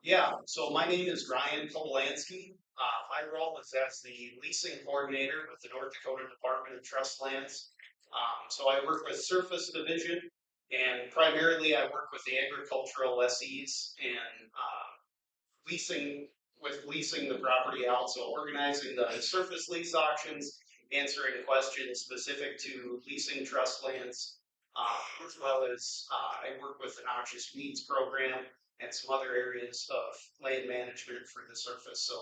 Yeah, so my name is Ryan Pobolansky. My role is as the leasing coordinator with the North Dakota Department of Trust Lands. So I work with Surface Division, and primarily I work with the agricultural lessees and leasing the property out. So organizing the surface lease auctions, answering questions specific to leasing trust lands, as well as I work with the noxious weeds program and some other areas of land management for the surface. So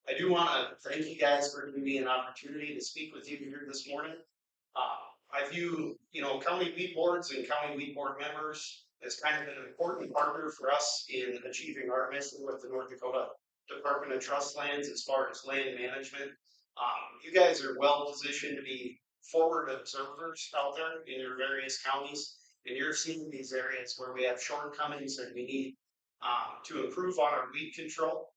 I do want to thank you guys for giving me an opportunity to speak with you here this morning. I view, county weed boards and county weed board members as kind of an important partner for us in achieving our mission with the North Dakota Department of Trust Lands as far as land management. You guys are well positioned to be forward observers out there in your various counties, and you're seeing these areas where we have shortcomings and we need to improve on our weed control.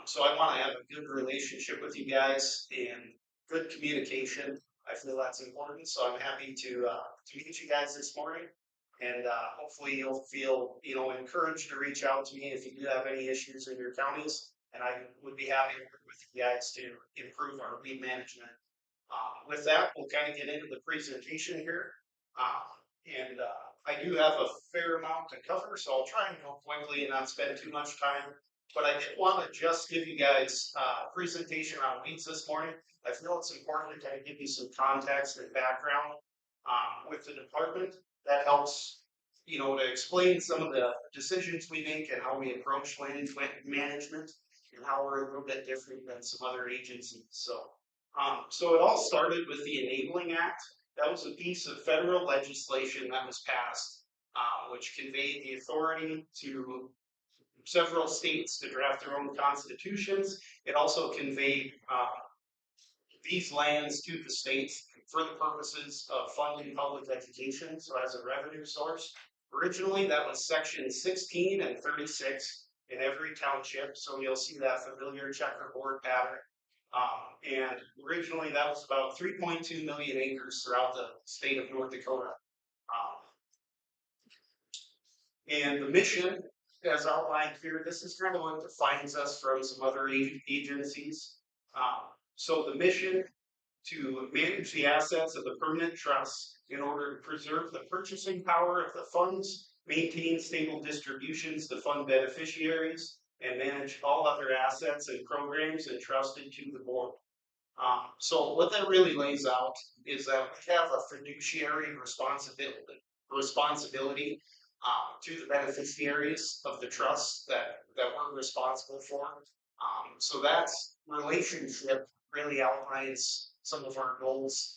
So I want to have a good relationship with you guys and good communication. I feel that's important, so I'm happy to meet you guys this morning, and hopefully you'll feel encouraged to reach out to me if you do have any issues in your counties, and I would be happy to work with you guys to improve our weed management. With that, we'll kind of get into the presentation here. And I do have a fair amount to cover, so I'll try and go quickly and not spend too much time. But I did want to just give you guys a presentation on weeds this morning. I feel it's important to kind of give you some context and background with the department. That helps, to explain some of the decisions we make and how we approach land management and how we're a little bit different than some other agencies. So it all started with the Enabling Act. That was a piece of federal legislation that was passed, which conveyed the authority to several states to draft their own constitutions. It also conveyed these lands to the states for the purposes of funding public education, so as a revenue source. Originally, that was section 16 and 36 in every township, so you'll see that familiar checkerboard pattern. And originally, that was about 3.2 million acres throughout the state of North Dakota. And the mission, as outlined here, this is kind of what defines us from some other agencies. So the mission to manage the assets of the permanent trust in order to preserve the purchasing power of the funds, maintain stable distributions to fund beneficiaries, and manage all other assets and programs entrusted to the board. So what that really lays out is that we have a fiduciary responsibility to the beneficiaries of the trust that we're responsible for. So that relationship really outlines some of our goals.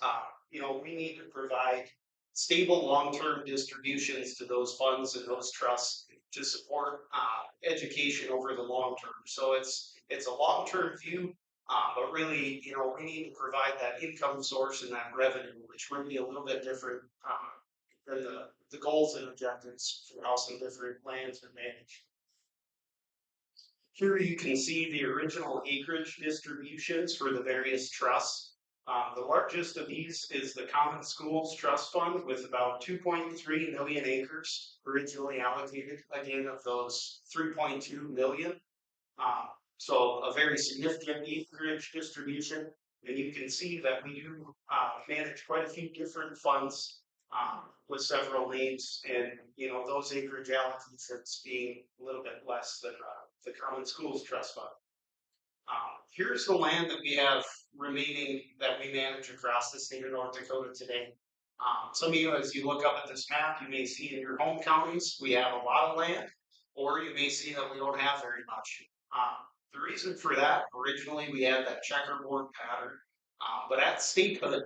We need to provide stable long-term distributions to those funds and those trusts to support education over the long term. So it's a long-term view, but really, we need to provide that income source and that revenue, which would be a little bit different than the goals and objectives for how some different lands are managed. Here you can see the original acreage distributions for the various trusts. The largest of these is the Common Schools Trust Fund with about 2.3 million acres originally allocated, again, of those 3.2 million. So a very significant acreage distribution. And you can see that we do manage quite a few different funds with several names, and those acreage allocations being a little bit less than the Common Schools Trust Fund. Here's the land that we have remaining that we manage across the state of North Dakota today. Some of you, as you look up at this map, you may see in your home counties we have a lot of land, or you may see that we don't have very much. The reason for that, originally we had that checkerboard pattern, but at statehood,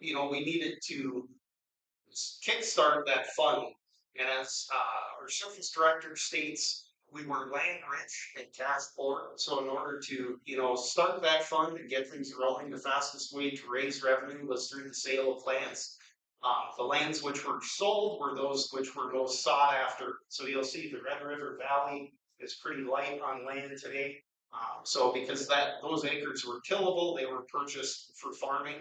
we needed to kickstart that fund. And as our surface director states, we were land rich and cash poor. So in order to, start that fund and get things rolling, the fastest way to raise revenue was through the sale of lands. The lands which were sold were those which were most sought after. So you'll see the Red River Valley is pretty light on land today. So because those acres were tillable, they were purchased for farming.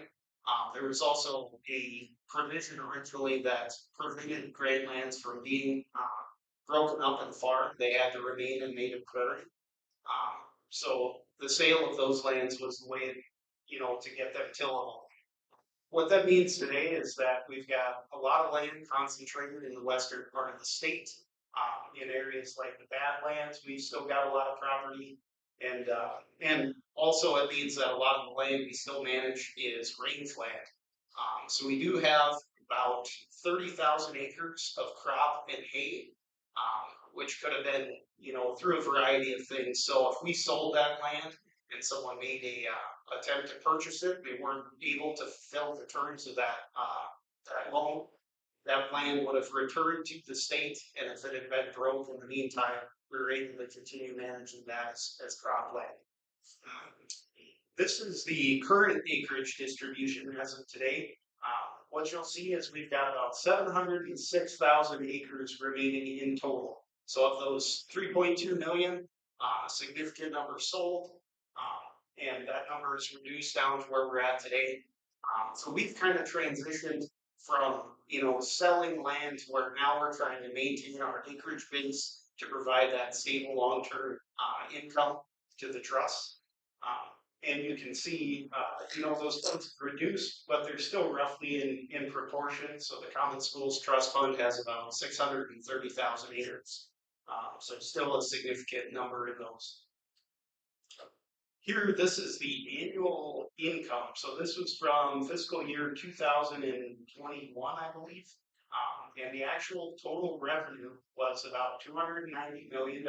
There was also a provision originally that prevented grant lands from being broken up and farmed, they had to remain in native prairie. So the sale of those lands was the way, to get them tillable. What that means today is that we've got a lot of land concentrated in the western part of the state. In areas like the Badlands, we've still got a lot of property, and also it means that a lot of the land we still manage is rangeland. So we do have about 30,000 acres of crop and hay, which could have been, through a variety of things. So if we sold that land and someone made a attempt to purchase it, they weren't able to fulfill the terms of that loan, that land would have returned to the state, and if it had been broke in the meantime, we were able to continue managing that as cropland. This is the current acreage distribution as of today. What you'll see is we've got about 706,000 acres remaining in total. So of those 3.2 million, a significant number sold, and that number is reduced down to where we're at today. So we've kind of transitioned from selling land to where now we're trying to maintain our acreage base to provide that stable long-term income to the trust. And you can see, those funds reduced, but they're still roughly in proportion. So the Common Schools Trust Fund has about 630,000 acres. So still a significant number in those. Here, this is the annual income. So this was from fiscal year 2021, I believe. And the actual total revenue was about $290 million.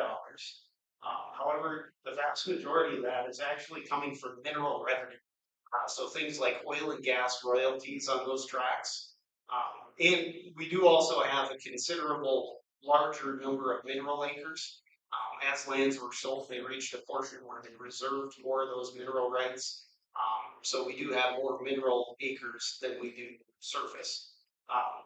However, the vast majority of that is actually coming from mineral revenue. So things like oil and gas royalties on those tracts. And we do also have a considerable larger number of mineral acres. As lands were sold, they reached a portion where they reserved more of those mineral rights. So we do have more mineral acres than we do surface.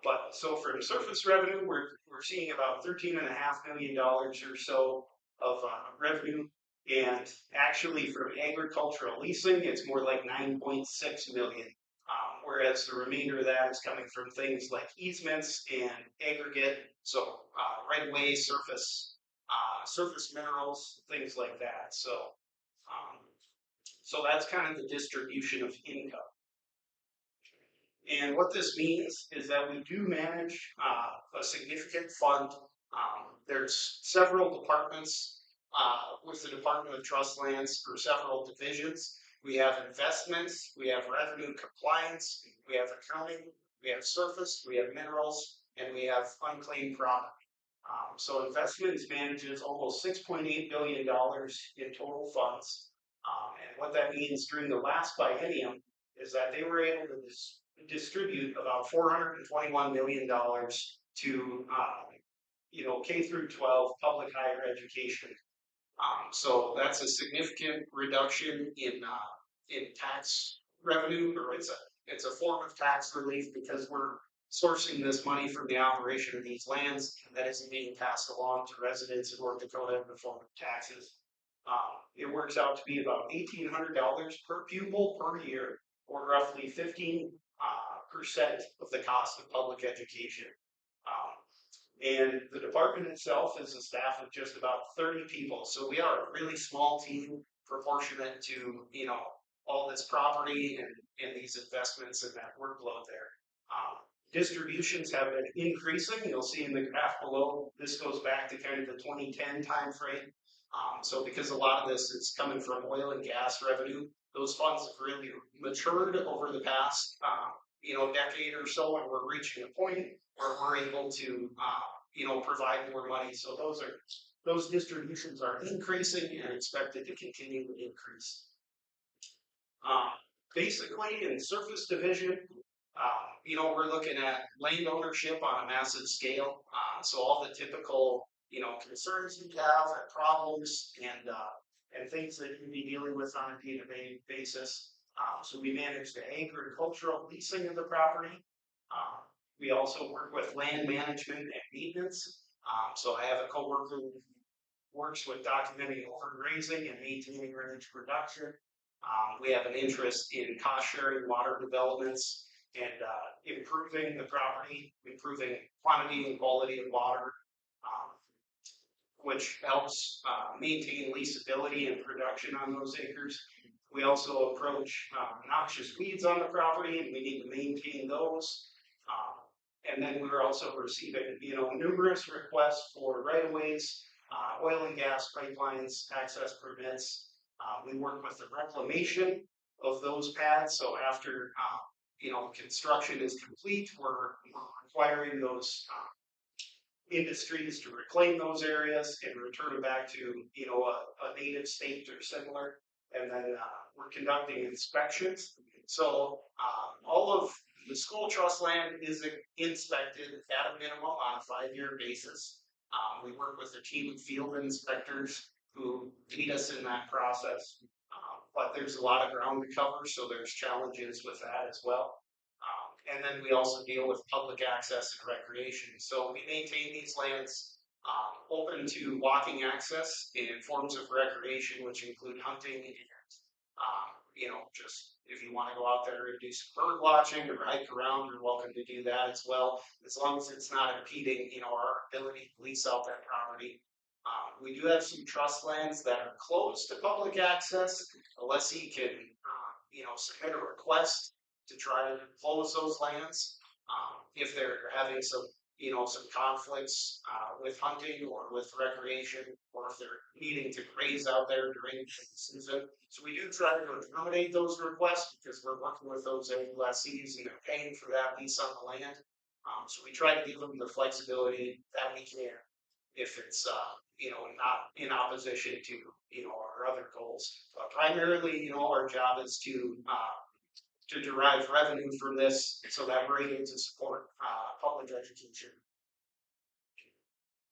But so for the surface revenue, we're seeing about $13.5 million or so of revenue, and actually from agricultural leasing, it's more like 9.6 million. Whereas the remainder of that is coming from things like easements and aggregate, so right of way, surface minerals, things like that. So that's kind of the distribution of income. And what this means is that we do manage a significant fund. There's several departments with the Department of Trust Lands for several divisions. We have investments, we have revenue compliance, we have accounting, we have surface, we have minerals, and we have unclaimed property. So investments manages almost $6.8 billion in total funds. And what that means during the last biennium is that they were able to distribute about $421 million to K through 12 public higher education. So that's a significant reduction in tax revenue, or it's a form of tax relief because we're sourcing this money from the operation of these lands that isn't being passed along to residents in North Dakota in the form of taxes. It works out to be about $1,800 per pupil per year, or roughly 15% of the cost of public education. And the department itself is a staff of just about 30 people. So we are a really small team proportionate to, all this property and these investments and that workload there. Distributions have been increasing. You'll see in the graph below, this goes back to kind of the 2010 timeframe. So because a lot of this is coming from oil and gas revenue, those funds have really matured over the past decade or so, and we're reaching a point where we're able to provide more money. So those distributions are increasing and expected to continue to increase. Basically, in surface division, we're looking at land ownership on a massive scale. So all the typical concerns you have and problems and things that you'd be dealing with on a day-to-day basis. So we manage the agricultural leasing of the property. We also work with land management and maintenance. So I have a coworker who works with documenting overgrazing and maintaining range production. We have an interest in cost-sharing water developments and improving the property, improving quantity and quality of water. which helps maintain leasability and production on those acres. We also approach noxious weeds on the property, and we need to maintain those. And then we're also receiving, numerous requests for right-of-ways, oil and gas pipelines, access permits. We work with the reclamation of those pads. So after, construction is complete, we're requiring those industries to reclaim those areas and return them back to, a native state or similar. And then we're conducting inspections. So all of the school trust land is inspected at a minimum on a 5-year basis. We work with a team of field inspectors who lead us in that process. But there's a lot of ground to cover, so there's challenges with that as well. And then we also deal with public access and recreation. So we maintain these lands open to walking access in forms of recreation, which include hunting and, just if you want to go out there and do some bird watching or hike around, you're welcome to do that as well, as long as it's not impeding, our ability to lease out that property. We do have some trust lands that are closed to public access. A lessee can, submit a request to try to close those lands if they're having some conflicts with hunting or with recreation, or if they're needing to graze out there during the season. So we do try to accommodate those requests because we're working with those lessees and they're paying for that lease on the land. So we try to give them the flexibility that we can if it's not in opposition to our other goals. But primarily, our job is to derive revenue from this so that we're able to support public education.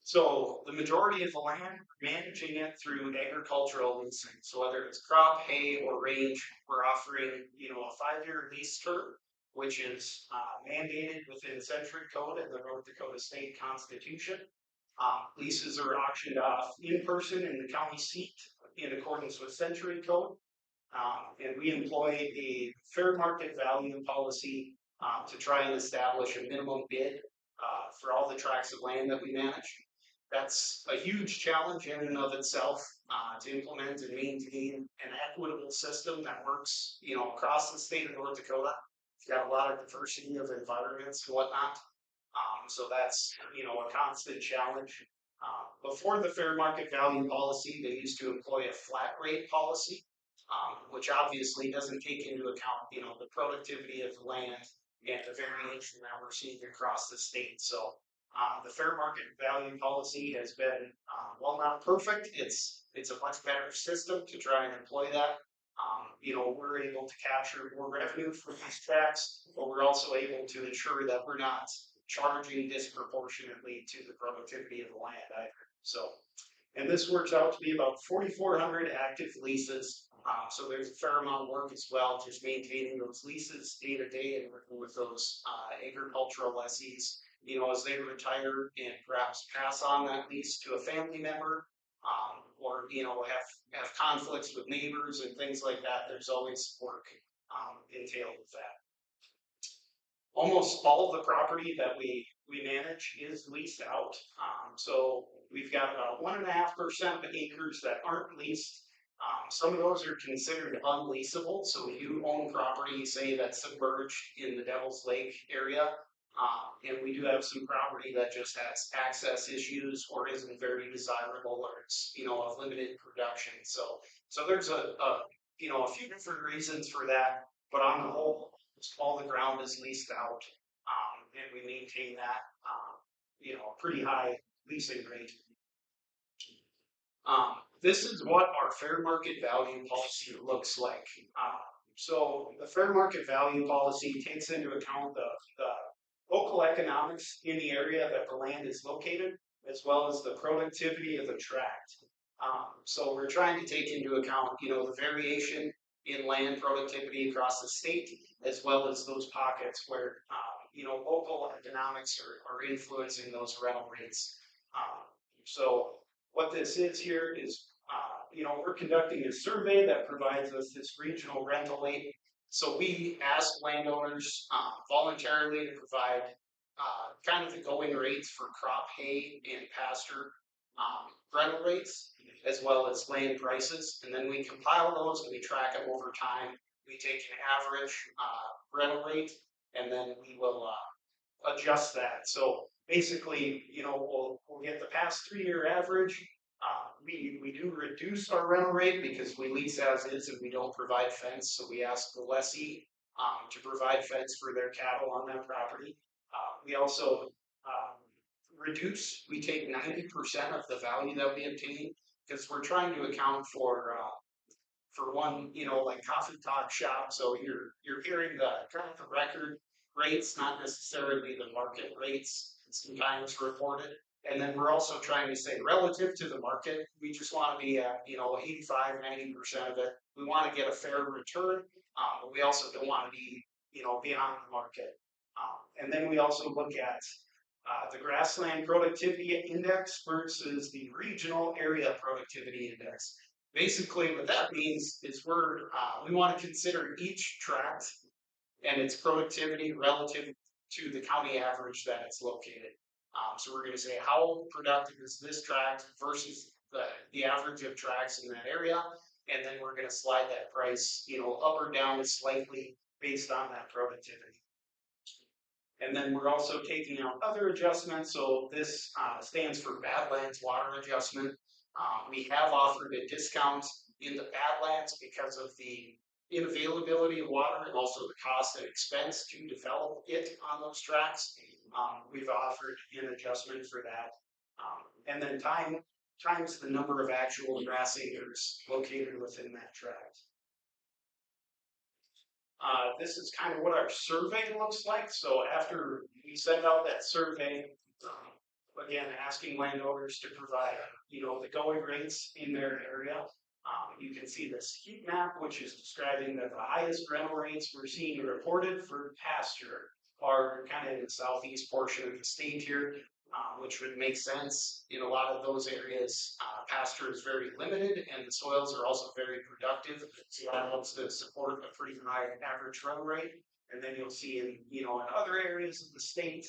So the majority of the land, managing it through agricultural leasing. So whether it's crop, hay, or range, we're offering, a 5-year lease term, which is mandated within Century Code and the North Dakota State Constitution. Leases are auctioned off in person in the county seat in accordance with Century Code. And we employ a fair market value policy to try and establish a minimum bid for all the tracts of land that we manage. That's a huge challenge in and of itself to implement and maintain an equitable system that works, across the state of North Dakota. It's got a lot of diversity of environments and whatnot. So that's, a constant challenge. Before the fair market value policy, they used to employ a flat rate policy, which obviously doesn't take into account, the productivity of the land and the variation that we're seeing across the state. So the fair market value policy has been, while not perfect, it's a much better system to try and employ that. We're able to capture more revenue from these tracts, but we're also able to ensure that we're not charging disproportionately to the productivity of the land either. So, and this works out to be about 4,400 active leases. So there's a fair amount of work as well, just maintaining those leases day to day and working with those agricultural lessees, as they retire and perhaps pass on that lease to a family member, or have conflicts with neighbors and things like that. There's always work entailed with that. Almost all of the property that we manage is leased out. So we've got about 1.5% of acres that aren't leased. Some of those are considered unleasable. So we do own property, say, that's submerged in the Devil's Lake area. And we do have some property that just has access issues or isn't very desirable, or it's, of limited production. So there's a few different reasons for that, but on the whole, all the ground is leased out, and we maintain that, pretty high leasing rate. This is what our fair market value policy looks like. So the fair market value policy takes into account the local economics in the area that the land is located, as well as the productivity of the tract. So we're trying to take into account, the variation in land productivity across the state, as well as those pockets where, local economics are influencing those rental rates. So what this is here is, we're conducting a survey that provides us this regional rental rate. So we ask landowners voluntarily to provide kind of the going rates for crop, hay, and pasture rental rates as well as land prices, and then we compile those and we track them over time. We take an average rental rate, and then we will adjust that. So basically, we'll get the past 3-year average. We do reduce our rental rate because we lease as is and we don't provide fence. So we ask the lessee to provide fence for their cattle on that property. We also reduce. We take 90% of the value that we obtain because we're trying to account for one, like coffee talk shop. So you're hearing the kind of the record rates, not necessarily the market rates sometimes reported. And then we're also trying to say relative to the market, we just want to be at, 85, 90% of it. We want to get a fair return. But we also don't want to be, beyond the market. And then we also look at the grassland productivity index versus the regional area productivity index. Basically, what that means is we want to consider each tract and its productivity relative to the county average that it's located. So we're going to say how productive is this tract versus the average of tracts in that area, and then we're going to slide that price, up or down slightly based on that productivity. And then we're also taking out other adjustments. So this stands for Badlands Water Adjustment. We have offered a discount in the Badlands because of the inavailability of water and also the cost and expense to develop it on those tracts. We've offered an adjustment for that. And then times the number of actual grass acres located within that tract. This is kind of what our survey looks like. So after we send out that survey, again, asking landowners to provide, the going rates in their area. You can see this heat map, which is describing that the highest rental rates we're seeing reported for pasture are kind of in the southeast portion of the state here, which would make sense. In a lot of those areas, pasture is very limited and the soils are also very productive. So that helps to support a pretty high average rental rate. And then you'll see in other areas of the state,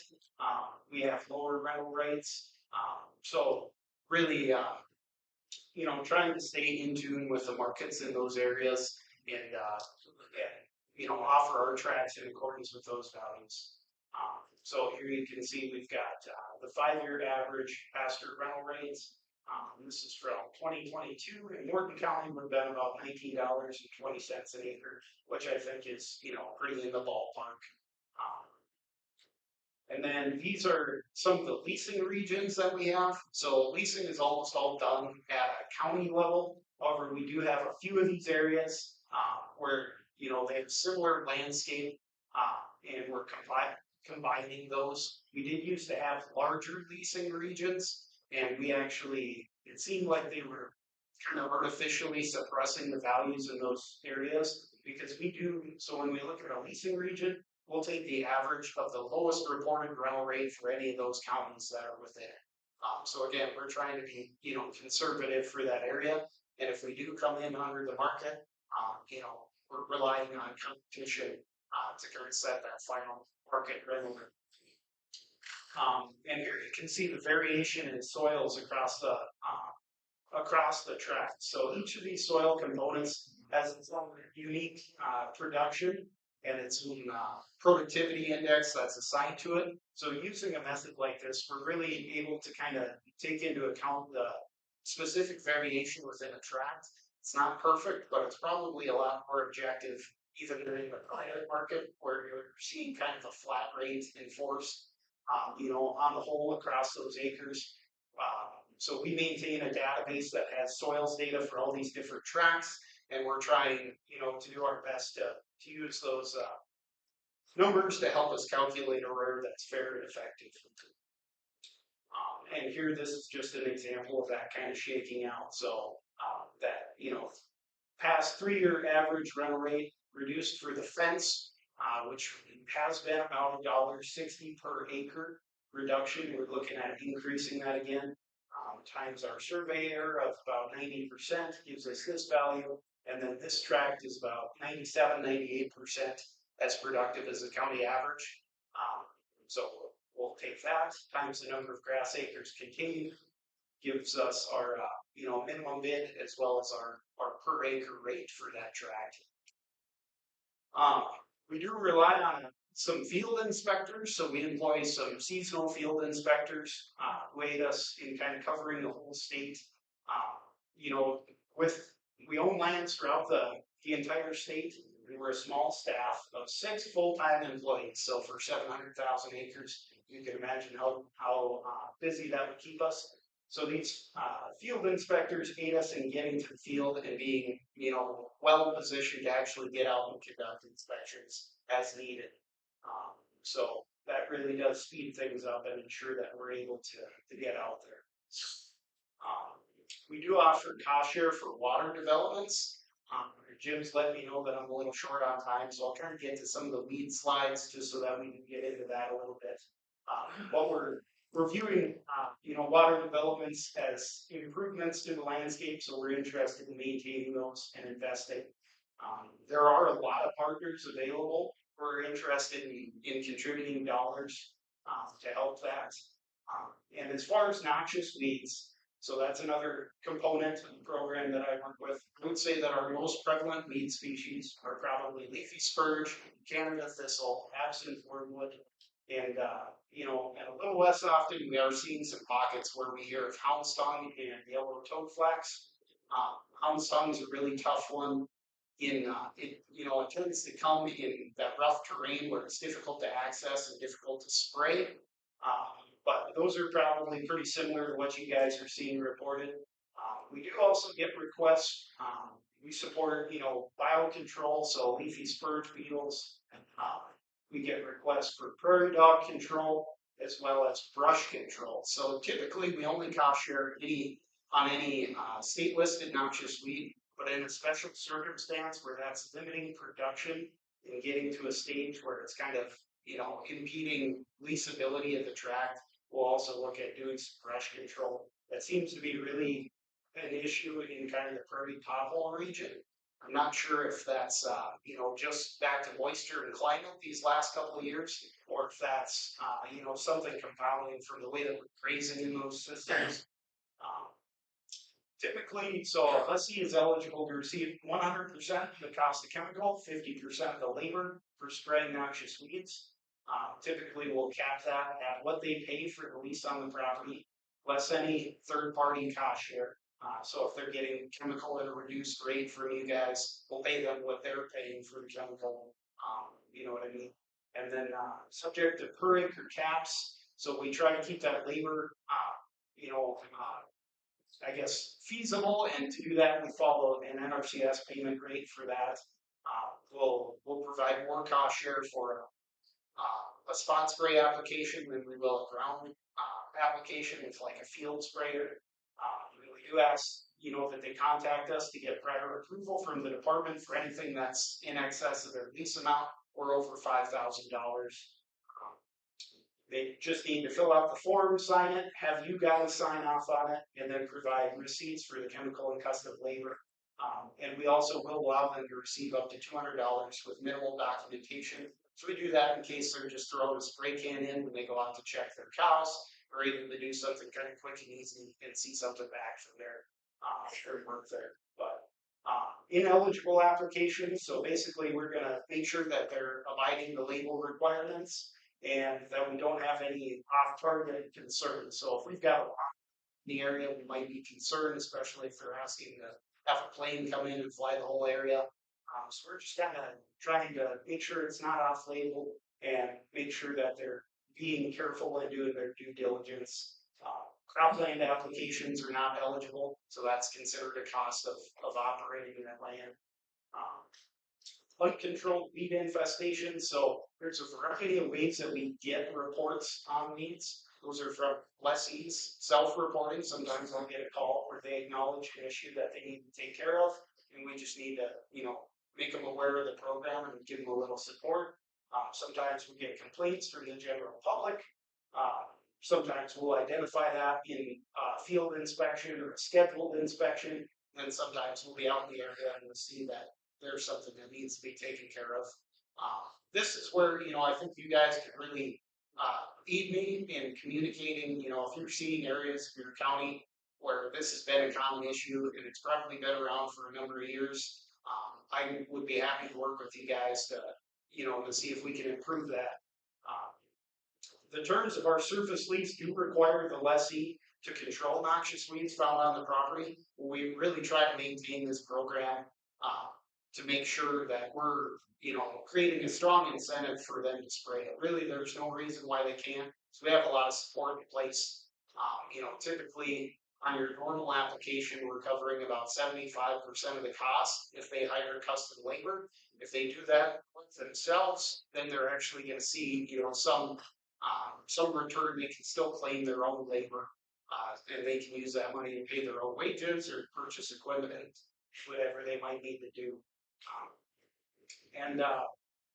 we have lower rental rates. So really, trying to stay in tune with the markets in those areas and offer our tracts in accordance with those values. So here you can see we've got the 5-year average pasture rental rates. This is from 2022. In Morton County, would have been about $19.20 an acre, which I think is, pretty in the ballpark. And then these are some of the leasing regions that we have. So leasing is almost all done at a county level. However, we do have a few of these areas where, they have similar landscape and we're combining those. We did used to have larger leasing regions, and it seemed like they were kind of artificially suppressing the values in those areas because so when we look at a leasing region, we'll take the average of the lowest reported rental rate for any of those counties that are within it. So again, we're trying to be, conservative for that area. And if we do come in under the market, we're relying on competition to kind of set that final market rental rate. And here you can see the variation in soils across the tract. So each of these soil components has its own unique production and its own productivity index that's assigned to it. So using a method like this, we're really able to kind of take into account the specific variation within a tract. It's not perfect, but it's probably a lot more objective, even in the private market where you're seeing kind of a flat rate enforced, on the whole across those acres. So we maintain a database that has soils data for all these different tracts, and we're trying, to do our best to use those numbers to help us calculate a RER that's fair and effective. And here, this is just an example of that kind of shaking out. So that, past 3-year average rental rate reduced for the fence, which has been about $1.60 per acre reduction. We're looking at increasing that again. Times our survey error of about 90% gives us this value. And then this tract is about 97, 98% as productive as the county average. So we'll take that times the number of grass acres gives us our, minimum bid as well as our per acre rate for that tract. We do rely on some field inspectors, so we employ some seasonal field inspectors who aid us in kind of covering the whole state. You know, with we own lands throughout the entire state. We were a small staff of 6 full-time employees. So for 700,000 acres, you can imagine how busy that would keep us. So these field inspectors aid us in getting to the field and being, well positioned to actually get out and conduct inspections as needed. So that really does speed things up and ensure that we're able to get out there. We do offer cost share for water developments. Jim's let me know that I'm a little short on time, so I'll try to get to some of the lead slides just so that we can get into that a little bit. But we're viewing, water developments as improvements to the landscape, so we're interested in maintaining those and investing. There are a lot of partners available who are interested in contributing dollars to help that. And as far as noxious weeds, so that's another component of the program that I work with. I would say that our most prevalent weed species are probably leafy spurge, Canada thistle, absinthe wormwood, and and a little less often we are seeing some pockets where we hear of hound stung and yellow toadflax. Hound stung is a really tough one. It tends to come in that rough terrain where it's difficult to access and difficult to spray. But those are probably pretty similar to what you guys are seeing reported. We do also get requests. We support, biocontrol, so leafy spurge beetles. We get requests for prairie dog control as well as brush control. So typically we only cost share on any state listed noxious weed, but in a special circumstance where that's limiting production and getting to a stage where it's kind of, impeding leasability of the tract, we'll also look at doing some brush control. That seems to be really an issue in kind of the prairie pothole region. I'm not sure if that's, just back to moisture and climate these last couple of years, or if that's, something compounding from the way that we're grazing in those systems. Typically, so a lessee is eligible to receive 100% of the cost of chemical, 50% of the labor for spraying noxious weeds. Typically, we'll cap that at what they pay for the lease on the property, less any third-party cost share. So if they're getting chemical at a reduced rate from you guys, we'll pay them what they're paying for the chemical. You know what I mean? And then subject to per acre caps. So we try to keep that labor, I guess, feasible, and to do that, we follow an NRCS payment rate for that. We'll provide more cost share for a spot spray application than we will a ground application with like a field sprayer. We do ask, that they contact us to get prior approval from the department for anything that's in excess of their lease amount or over $5,000. They just need to fill out the form, sign it, have you guys sign off on it, and then provide receipts for the chemical and custom labor. And we also will allow them to receive up to $200 with minimal documentation. So we do that in case they're just throwing a spray can in when they go out to check their cows, or even to do something kind of quick and easy and see something back from their work there. But ineligible applications, so basically we're going to make sure that they're abiding the label requirements and that we don't have any off-target concerns. So if we've got a lot in the area, we might be concerned, especially if they're asking to have a plane come in and fly the whole area. So we're just kind of trying to make sure it's not off-label and make sure that they're being careful and doing their due diligence. Cropland applications are not eligible, so that's considered a cost of operating that land. Uncontrolled weed infestation. So there's a variety of ways that we get reports on weeds. Those are from lessees, self-reporting. Sometimes I'll get a call where they acknowledge an issue that they need to take care of, and we just need to, make them aware of the program and give them a little support. Sometimes we get complaints from the general public. Sometimes we'll identify that in field inspection or a scheduled inspection. And then sometimes we'll be out in the area and we'll see that there's something that needs to be taken care of. This is where, I think you guys can really aid me in communicating, if you're seeing areas of your county where this has been a common issue and it's probably been around for a number of years. I would be happy to work with you guys to, to see if we can improve that. Uh, the terms of our surface lease do require the lessee to control noxious weeds found on the property. We really try to maintain this program uh, to make sure that we're, creating a strong incentive for them to spray it. Really, there's no reason why they can't. So we have a lot of support in place. Typically on your normal application, we're covering about 75% of the cost if they hire custom labor. If they do that themselves, then they're actually going to see, some return. They can still claim their own labor, and they can use that money to pay their own wages or purchase equipment, whatever they might need to do. And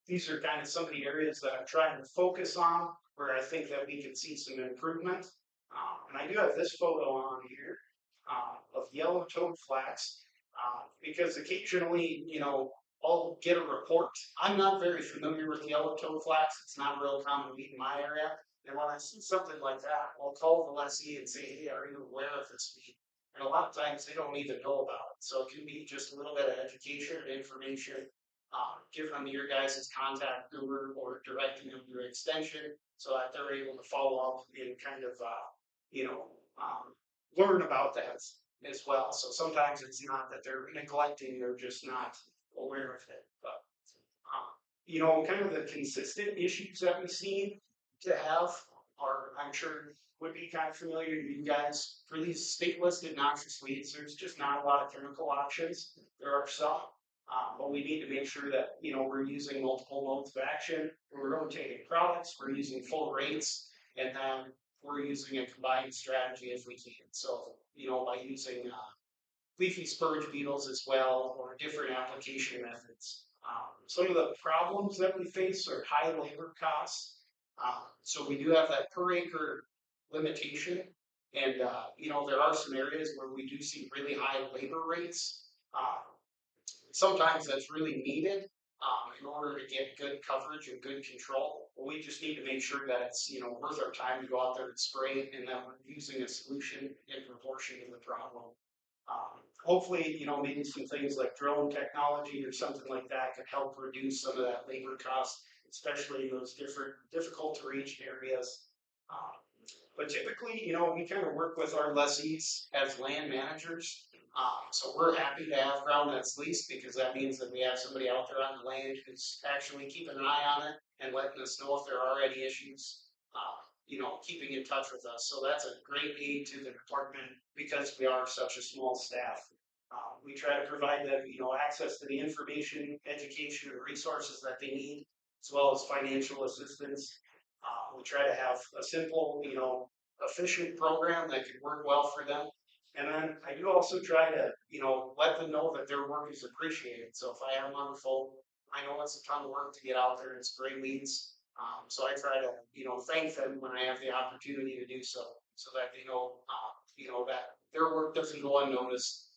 these are kind of some of the areas that I'm trying to focus on where I think that we can see some improvement. And I do have this photo on here of yellow-toed flax because occasionally, I'll get a report. I'm not very familiar with yellow-toed flax. It's not a real common weed in my area. And when I see something like that, I'll call the lessee and say, hey, are you aware of this weed? And a lot of times they don't even know about it. So it can be just a little bit of education and information, giving them your guys' contact number or directing them to your extension so that they're able to follow up and kind of, you know, um, learn about that as well. So sometimes it's not that they're neglecting, they're just not aware of it. But, kind of the consistent issues that we see to have are, I'm sure, would be kind of familiar to you guys. For these state listed noxious weeds, there's just not a lot of chemical options. There are some, but we need to make sure that, we're using multiple modes of action, we're rotating products, we're using full rates, and then we're using a combined strategy if we can. So, by using leafy spurge beetles as well, or different application methods. Some of the problems that we face are high labor costs. So we do have that per acre limitation. And, there are some areas where we do see really high labor rates. Sometimes that's really needed in order to get good coverage and good control. But we just need to make sure that it's, worth our time to go out there and spray it and that we're using a solution in proportion to the problem. Hopefully, maybe some things like drone technology or something like that could help reduce some of that labor cost, especially in those difficult to reach areas. Um, but typically, we kind of work with our lessees as land managers. So we're happy to have ground that's leased because that means that we have somebody out there on the land who's actually keeping an eye on it and letting us know if there are any issues. Keeping in touch with us. So that's a great aid to the department because we are such a small staff. We try to provide them, access to the information, education, and resources that they need, as well as financial assistance. We try to have a simple, efficient program that could work well for them. And then I do also try to, let them know that their work is appreciated. So if I have them on the phone, I know it's a ton of work to get out there and spray weeds. So I try to, thank them when I have the opportunity to do so that they know, that their work doesn't go unnoticed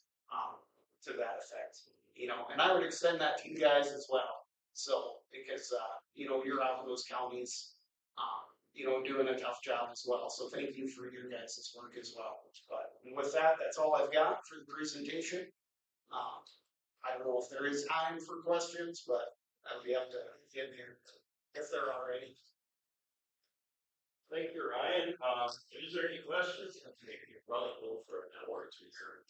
to that effect. And I would extend that to you guys as well. So because you're out in those counties, doing a tough job as well. So thank you for your guys' work as well. But with that, that's all I've got for the presentation. Um, I don't know if there is time for questions, but we have to get there if there are any. Thank you, Ryan. Is there any questions? I think you probably go for an hour or two here.